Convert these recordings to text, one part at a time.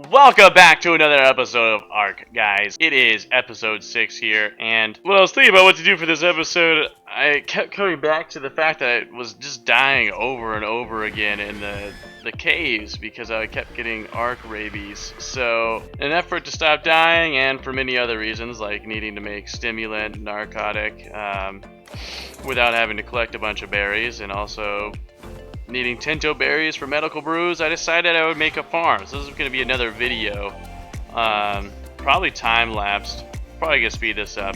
Welcome back to another episode of ARK, guys. It is episode 6 here, and when I was thinking about what to do for this episode, I kept coming back to the fact that I was just dying over and over again in the caves because I kept getting ARK rabies. So, in an effort to stop dying, and for many other reasons, like needing to make stimulant, narcotic, without having to collect a bunch of berries, and also needing tinto berries for medical brews, I decided I would make a farm. So this is going to be another video, probably time-lapsed, probably going to speed this up,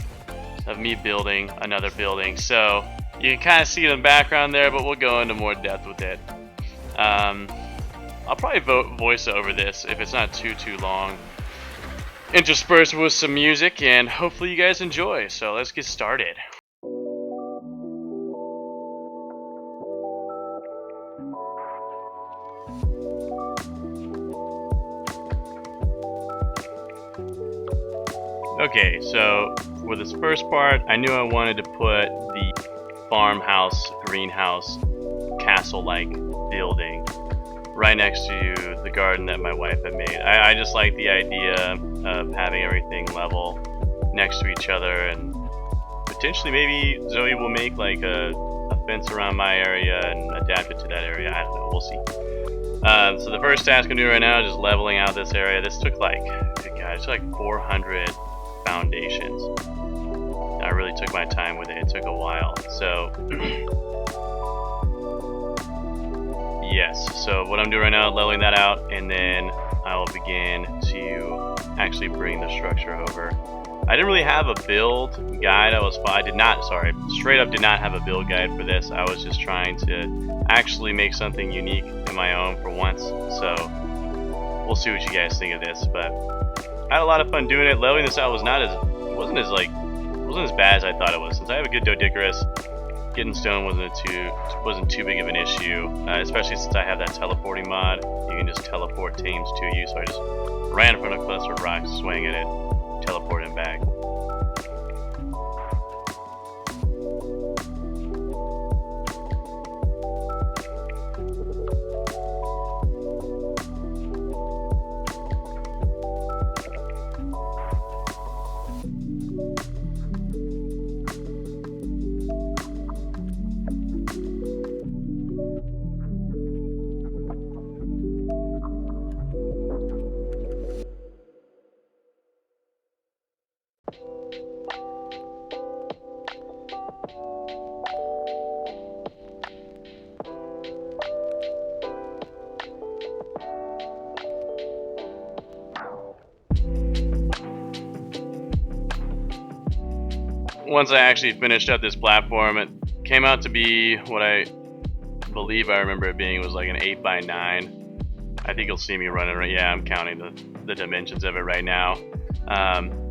of me building another building. So you can kind of see it in the background there, but we'll go into more depth with it. I'll probably voice over this if it's not too long, interspersed with some music, and hopefully you guys enjoy. So let's get started. Okay, so for this first part, I knew I wanted to put the farmhouse, greenhouse, castle-like building right next to the garden that my wife had made. I just like the idea of having everything level next to each other, and potentially maybe Zoe will make like a fence around my area and adapt it to that area. I don't know, we'll see. So the first task I'm doing right now is just leveling out this area. This took like, God, it took like 400 foundations. I really took my time with it. It took a while. So yes, so what I'm doing right now is leveling that out, and then I will begin to actually bring the structure over. I didn't really have a build guide. Straight up did not have a build guide for this. I was just trying to actually make something unique in my own for once. So we'll see what you guys think of this, but I had a lot of fun doing it. Leveling this out wasn't as bad as I thought it was. Since I have a good Dodicarus, getting stone wasn't too big of an issue. Especially since I have that teleporting mod. You can just teleport tames to you. So I just ran in front of a cluster of rocks, swing at it, teleport him back. Once I actually finished up this platform, it came out to be what I believe I remember it being. It was like an 8x9. I think you'll see me running right. Yeah, I'm counting the dimensions of it right now. I'm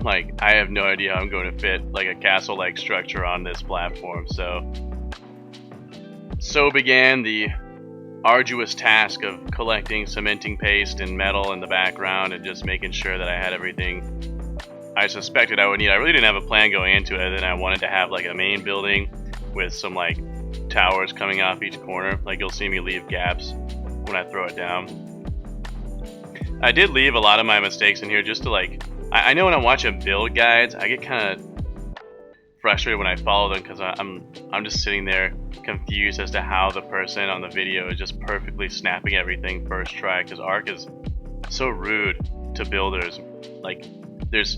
like, I have no idea how I'm going to fit like a castle-like structure on this platform. So began the arduous task of collecting cementing paste and metal in the background and just making sure that I had everything I suspected I would need. I really didn't have a plan going into it, and I wanted to have like a main building with some like towers coming off each corner. Like you'll see me leave gaps when I throw it down. I did leave a lot of my mistakes in here just to like, I know when I'm watching build guides, I get kind of frustrated when I follow them because I'm just sitting there confused as to how the person on the video is just perfectly snapping everything first try, because ARK is so rude to builders. Like there's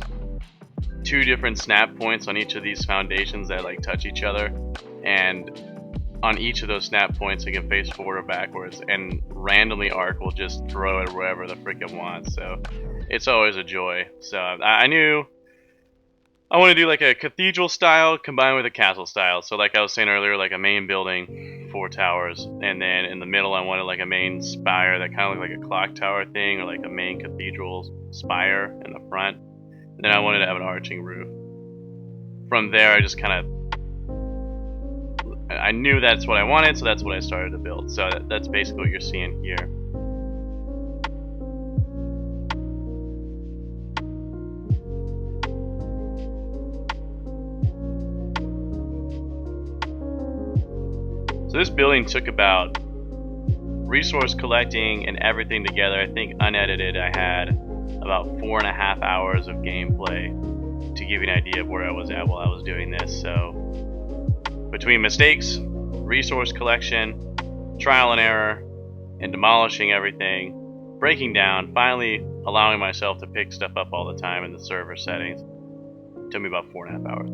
2 different snap points on each of these foundations that like touch each other, and on each of those snap points it can face forward or backwards, and randomly ARK will just throw it wherever the frick it wants. So it's always a joy. So I knew I want to do like a cathedral style combined with a castle style. So like I was saying earlier, like a main building, 4 towers, and then in the middle I wanted like a main spire that kind of looked like a clock tower thing, or like a main cathedral spire in the front. And then I wanted to have an arching roof. From there, I just kind of, I knew that's what I wanted, so that's what I started to build. So that's basically what you're seeing here. So this building took about resource collecting and everything together, I think unedited, I had about 4.5 hours of gameplay to give you an idea of where I was at while I was doing this. So between mistakes, resource collection, trial and error, and demolishing everything, breaking down, finally allowing myself to pick stuff up all the time in the server settings, it took me about 4.5 hours.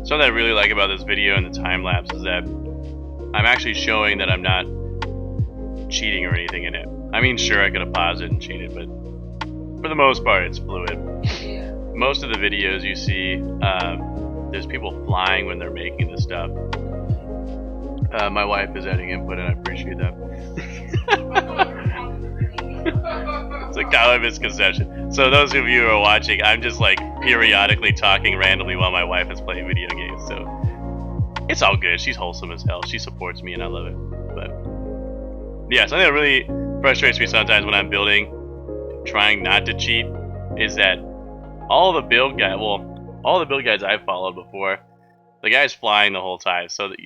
Something I really like about this video and the time lapse is that I'm actually showing that I'm not cheating or anything in it. I mean, sure, I could have paused it and cheated, but for the most part, it's fluid. Yeah. Most of the videos you see, there's people flying when they're making this stuff. My wife is adding input, and I appreciate that. It's a common misconception. So those of you who are watching, I'm just like periodically talking randomly while my wife is playing video games. So it's all good. She's wholesome as hell. She supports me, and I love it. But yeah, something that really frustrates me sometimes when I'm building, trying not to cheat, is that all the build guides I've followed before, the guy's flying the whole time. So that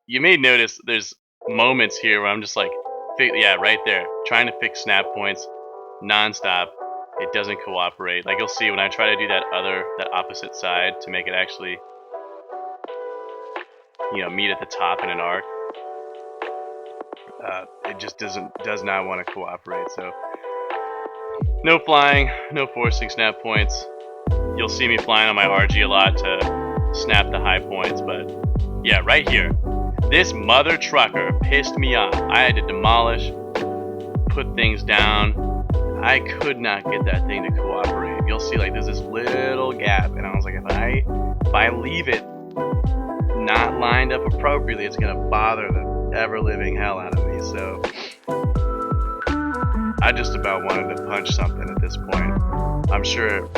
you may notice there's moments here where I'm just like, yeah, right there, trying to fix snap points non-stop. It doesn't cooperate. Like, you'll see when I try to do that opposite side to make it actually, meet at the top in an arc, it just does not want to cooperate. So no flying, no forcing snap points. You'll see me flying on my RG a lot to snap the high points, but yeah, right here, this mother trucker pissed me off. I had to demolish, put things down. I could not get that thing to cooperate. You'll see, like, there's this little gap, and I was like, if I leave it not lined up appropriately, it's gonna bother the ever-living hell out of me. So I just about wanted to punch something at this point. I'm sure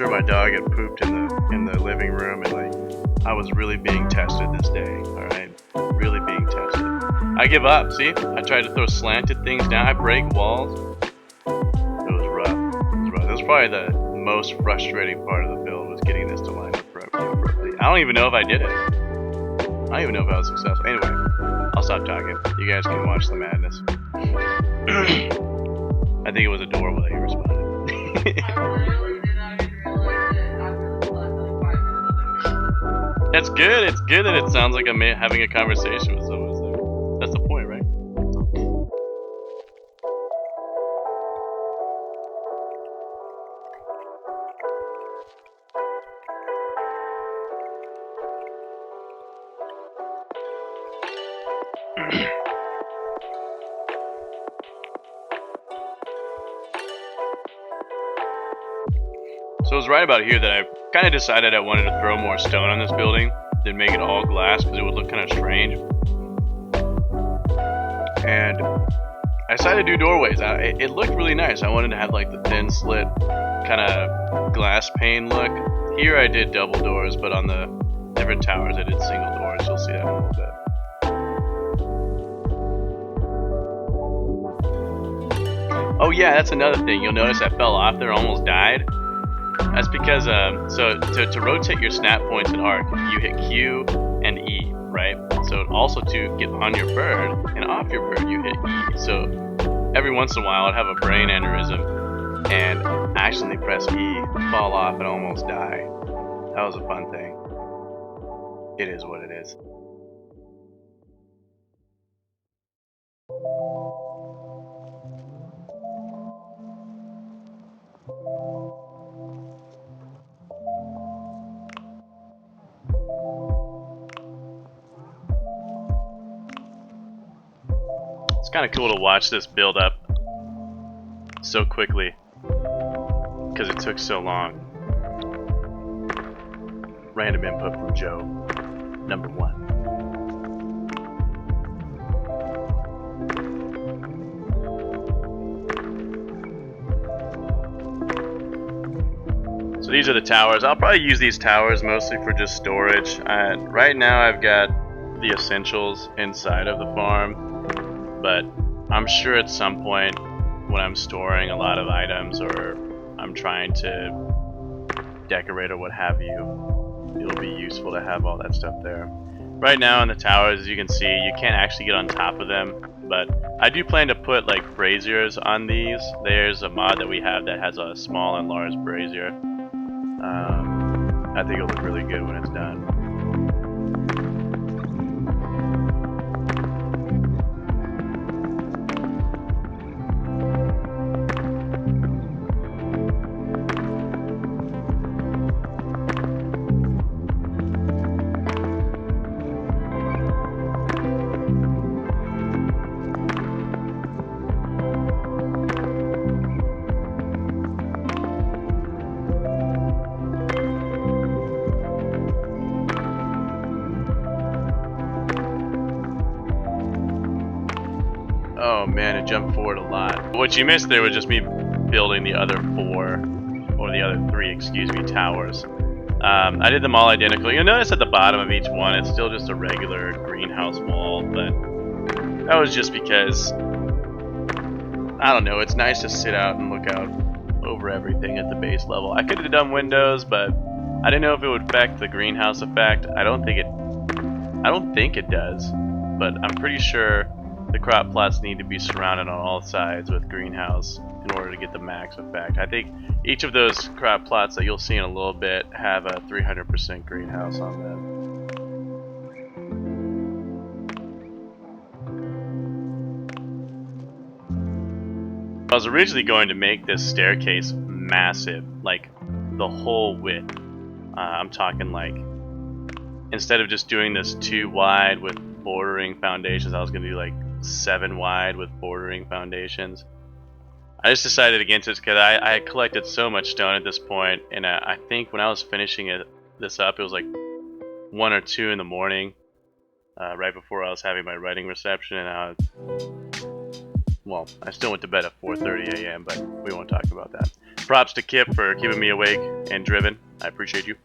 my dog had pooped in the living room, and like, I was really being tested this day. All right, really being tested. I give up. See, I tried to throw slanted things down. I break walls. That was probably the most frustrating part of the build, was getting this to line up appropriately. I don't even know if I did it. I don't even know if I was successful. Anyway, I'll stop talking. You guys can watch the madness. I think it was a door while you responded. I really did not even realize it after the last like 5 minutes of it. It's good. It's good that it sounds like I'm having a conversation with someone. So that's the point, right? So it was right about here that I kind of decided I wanted to throw more stone on this building than make it all glass, because it would look kind of strange. And I decided to do doorways. It looked really nice. I wanted to have like the thin slit kind of glass pane look. Here I did double doors, but on the different towers I did single doors. You'll see that in a little bit. Oh yeah, that's another thing. You'll notice I fell off there, almost died. That's because, so to rotate your snap points in arc, you hit Q and E, right? So also to get on your bird and off your bird, you hit E. So every once in a while I'd have a brain aneurysm and accidentally press E, fall off, and almost die. That was a fun thing. It is what it is. It's kind of cool to watch this build up so quickly because it took so long. Random input from Joe, number 1. So these are the towers. I'll probably use these towers mostly for just storage. Right now I've got the essentials inside of the farm, but I'm sure at some point when I'm storing a lot of items or I'm trying to decorate or what have you, it'll be useful to have all that stuff there. Right now in the towers, as you can see, you can't actually get on top of them, but I do plan to put like braziers on these. There's a mod that we have that has a small and large brazier. I think it'll look really good when it's done. Oh man, it jumped forward a lot. What you missed there was just me building the other 4, or the other 3, excuse me, towers. I did them all identical. You'll notice at the bottom of each one, it's still just a regular greenhouse wall, but that was just because, I don't know, it's nice to sit out and look out over everything at the base level. I could have done windows, but I didn't know if it would affect the greenhouse effect. I don't think it does, but I'm pretty sure the crop plots need to be surrounded on all sides with greenhouse in order to get the max effect. I think each of those crop plots that you'll see in a little bit have a 300% greenhouse on them. I was originally going to make this staircase massive, like the whole width. I'm talking like, instead of just doing this 2 wide with bordering foundations, I was going to do like 7 wide with bordering foundations. I just decided against it because I had collected so much stone at this point, and I think when I was finishing this up, it was like 1 or 2 in the morning, right before I was having my writing reception, and well, I still went to bed at 4:30 a.m., but we won't talk about that. Props to Kip for keeping me awake and driven. I appreciate you.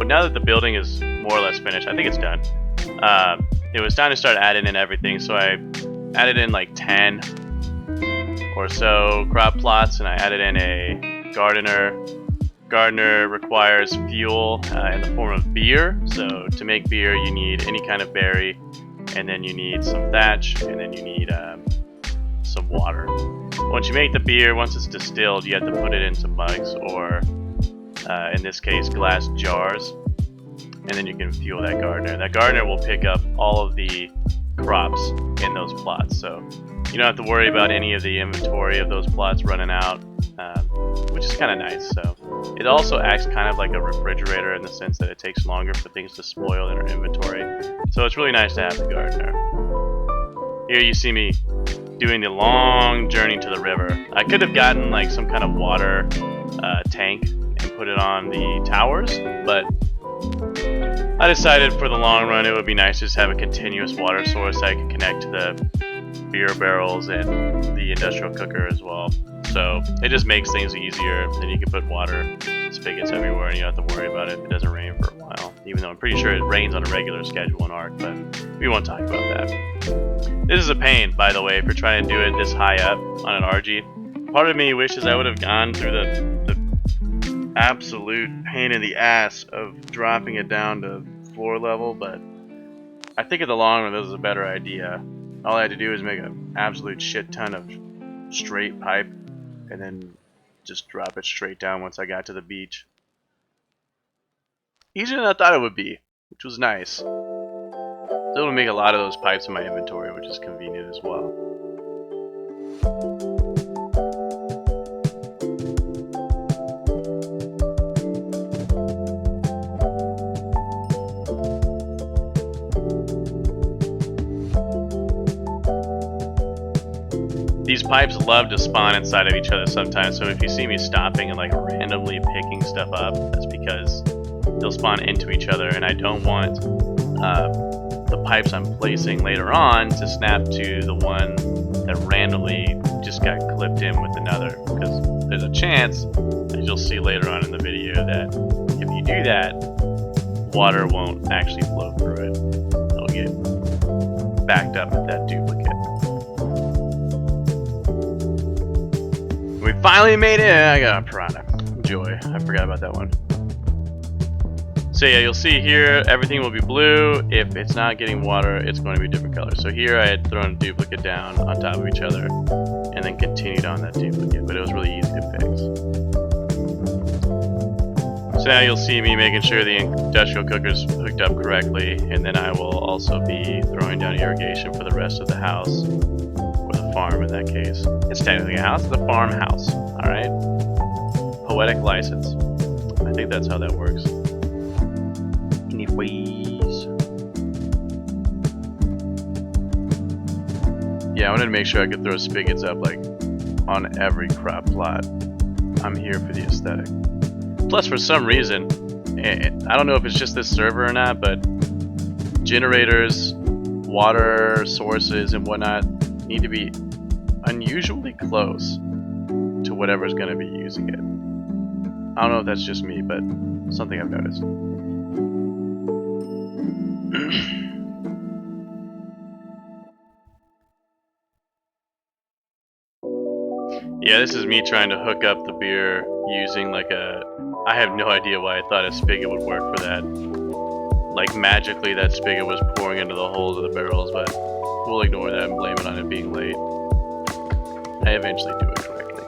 Now that the building is more or less finished, I think it's done. It was time to start adding in everything, so I added in like 10 or so crop plots, and I added in a gardener. Gardener requires fuel in the form of beer, so to make beer you need any kind of berry, and then you need some thatch, and then you need some water. Once you make the beer, once it's distilled, you have to put it into mugs, or in this case glass jars, and then you can fuel that gardener. That gardener will pick up all of the crops in those plots, so you don't have to worry about any of the inventory of those plots running out, which is kind of nice. So it also acts kind of like a refrigerator in the sense that it takes longer for things to spoil in our inventory, so it's really nice to have the gardener. Here you see me doing the long journey to the river. I could have gotten like some kind of water tank and put it on the towers, but I decided for the long run it would be nice to just have a continuous water source that I could connect to the beer barrels and the industrial cooker as well. So it just makes things easier. Then you can put water spigots everywhere and you don't have to worry about it if it doesn't rain for a while. Even though I'm pretty sure it rains on a regular schedule in Ark, but we won't talk about that. This is a pain, by the way, if you're trying to do it this high up on an RG. Part of me wishes I would have gone through the absolute pain in the ass of dropping it down to floor level, but I think in the long run this is a better idea. All I had to do is make an absolute shit ton of straight pipe and then just drop it straight down once I got to the beach. Easier than I thought it would be, which was nice. So able to make a lot of those pipes in my inventory, which is convenient as well. These pipes love to spawn inside of each other sometimes, so if you see me stopping and like randomly picking stuff up, that's because they'll spawn into each other, and I don't want the pipes I'm placing later on to snap to the one that randomly just got clipped in with another, because there's a chance, as you'll see later on in the video, that if you do that, water won't actually flow through it. It'll get backed up with that duplicate. We finally made it. I got a piranha. Joy. I forgot about that one. So yeah, you'll see here, everything will be blue. If it's not getting water, it's going to be a different color. So here I had thrown a duplicate down on top of each other and then continued on that duplicate, but it was really easy to fix. So now you'll see me making sure the industrial cooker's hooked up correctly, and then I will also be throwing down irrigation for the rest of the house. Farm in that case. It's technically a house, it's a farmhouse. Alright? Poetic license. I think that's how that works. Anyways. Yeah, I wanted to make sure I could throw spigots up like on every crop plot. I'm here for the aesthetic. Plus, for some reason, I don't know if it's just this server or not, but generators, water sources, and whatnot need to be unusually close to whatever's going to be using it. I don't know if that's just me, but something I've noticed. Yeah, this is me trying to hook up the beer using like a... I have no idea why I thought a spigot would work for that. Like magically that spigot was pouring into the holes of the barrels, but we'll ignore that and blame it on it being late. I eventually do it correctly.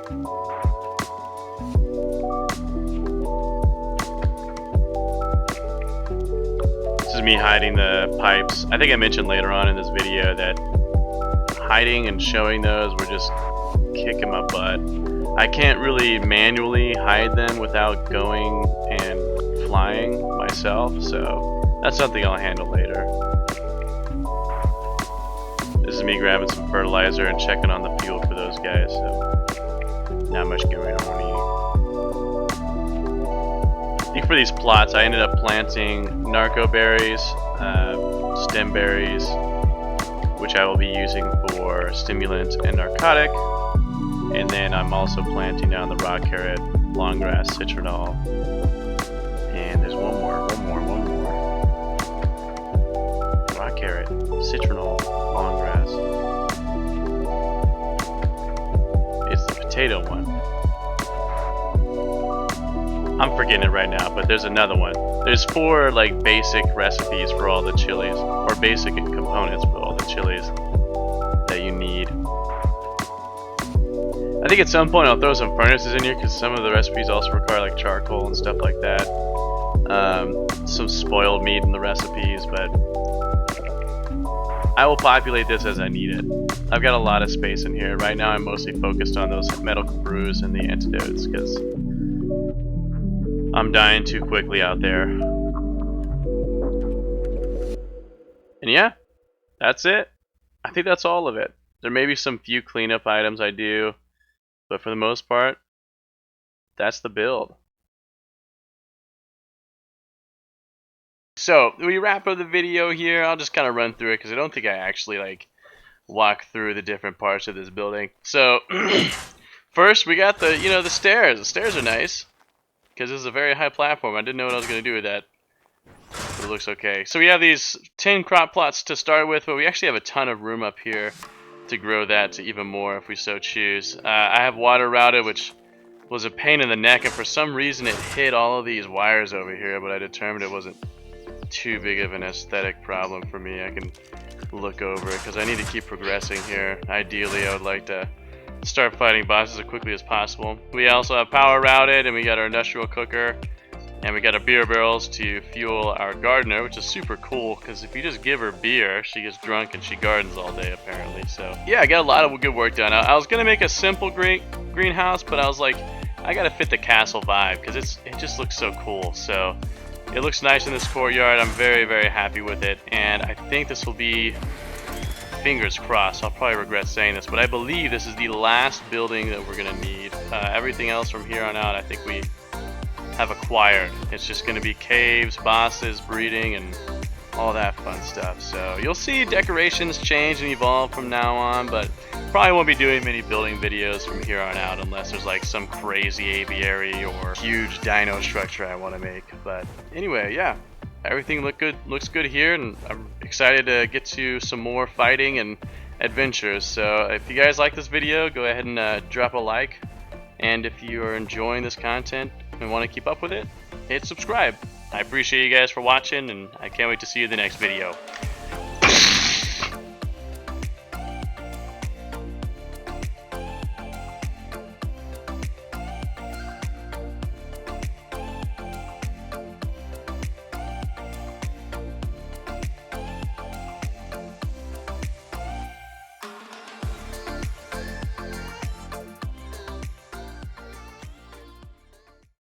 This is me hiding the pipes. I think I mentioned later on in this video that hiding and showing those were just kicking my butt. I can't really manually hide them without going and flying myself, so that's something I'll handle later. This is me grabbing some fertilizer and checking on the fuel for those guys, so not much going on here. I think for these plots, I ended up planting narco berries, stem berries, which I will be using for stimulant and narcotic. And then I'm also planting down the rock carrot, long grass, citronal, and there's one more. Rock carrot, citronal, long grass. It's the potato one. I'm forgetting it right now, but there's another one. There's 4 like basic recipes for all the chilies, or basic components for all the chilies that you need. I think at some point I'll throw some furnaces in here because some of the recipes also require like charcoal and stuff like that. Some spoiled meat in the recipes, but I will populate this as I need it. I've got a lot of space in here. Right now I'm mostly focused on those medical brews and the antidotes because I'm dying too quickly out there. And yeah, that's it. I think that's all of it. There may be some few cleanup items I do, but for the most part, that's the build. So, we wrap up the video here. I'll just kind of run through it because I don't think I actually like walk through the different parts of this building. So, first we got the, the stairs. The stairs are nice because this is a very high platform. I didn't know what I was going to do with that. But it looks okay. So we have these 10 crop plots to start with, but we actually have a ton of room up here to grow that to even more if we so choose. I have water routed, which was a pain in the neck, and for some reason it hit all of these wires over here, but I determined it wasn't too big of an aesthetic problem for me. I can look over it because I need to keep progressing here. Ideally, I would like to start fighting bosses as quickly as possible. We also have power routed, and we got our industrial cooker. And we got our beer barrels to fuel our gardener, which is super cool because if you just give her beer, she gets drunk and she gardens all day apparently. So yeah, I got a lot of good work done. I was gonna make a simple greenhouse, but I was like, I gotta fit the castle vibe because it just looks so cool. So it looks nice in this courtyard. I'm very, very happy with it, and I think this will be, fingers crossed, I'll probably regret saying this, but I believe this is the last building that we're gonna need. Everything else from here on out I think we have acquired. It's just gonna be caves, bosses, breeding, and all that fun stuff. So you'll see decorations change and evolve from now on, but probably won't be doing many building videos from here on out unless there's like some crazy aviary or huge dino structure I want to make. But anyway, yeah, everything looks good here, and I'm excited to get to some more fighting and adventures. So if you guys like this video, go ahead and drop a like, and if you are enjoying this content and want to keep up with it, hit subscribe. I appreciate you guys for watching, and I can't wait to see you in the next video.